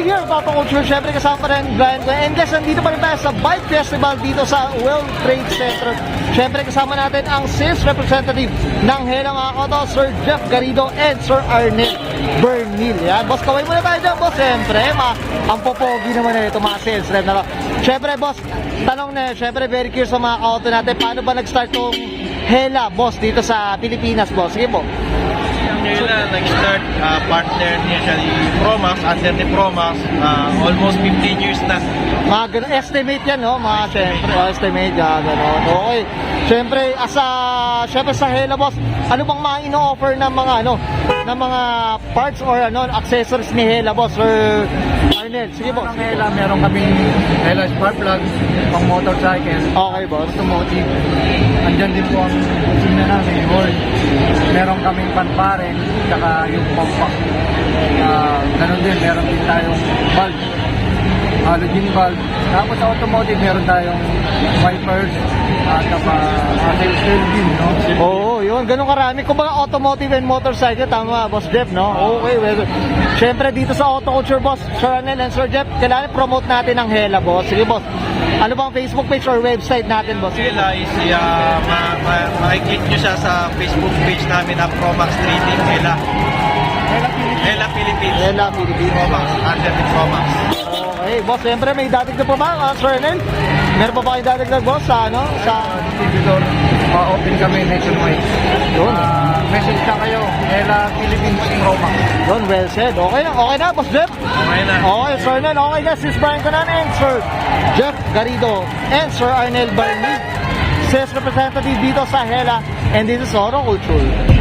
here at Auto Culture. Siyempre kasama pa rin Brian ko. And guys, nandito pa rin tayo sa Bike Festival dito sa World Trade Center. Siyempre kasama natin ang sales representative ng Hela mga koto, Sir Jeff Garrido and Sir Arnel Bernil. Yan, boss, kaway muna tayo dyan, boss. Siyempre, ang popogi naman na ito mga sales rep na to. Siyempre, boss, tanong na, siyempre, very curious sa mga auto natin, paano ba nag-start tong Hela, boss, dito sa Pilipinas, boss? Sige po. Hela nag-start partner niya siya ni Promax, under ni Promax, almost 15 years na. Mga ganun, estimate yan, no? Mga siyempre, estimate yan, gano'n. Okay. Siyempre, siyempre sa Hela, boss, ano bang mga ino-offer ng mga, ng mga parts or accessories ni Hela, boss, or Arnel? Sige, boss. Ang Hela, meron kaming Hela spark plug, pang motorcycle, Okay, boss. automotive. Andyan din po ang kusina namin, horn. Meron kaming panparen, saka yung compact. Ganun din, meron din tayong valve, halogen valve. Tapos sa automotive, meron tayong wipers, at saka tail beam, no? Oo, yun. Ganun karami. Kung mga automotive and motorcycle, tama, Boss Jeff, no? Okay, well. Siyempre, dito sa Auto Culture, Boss, Sir Arnel and Sir Jeff, kailangan promote natin ang Hela, Boss. Sige, Boss. Ano bang Facebook page or website natin, Boss? Sige, Hela is, makiklik nyo siya sa Facebook page namin na Promax Trading Hela. Hela Philippines. Hela Philippines. Promax, under ni Promax. Okay, Boss, siyempre, may dadagdag pa ba, Sir Arnel? Meron pa ba kayo dadagdag, Boss, sa, sa... Distributor, open kami nationwide. Yun. Message na kayo, Hela Philippines Promax. Yun, well said. Okay na, Boss Jeff? Okay na. Okay, Sir Arnel. Okay, guys, this is Brian Canan and Sir Jeff Garrido and Sir Arnel Bernil, sales representative dito sa Hela, and this is Auto Culture.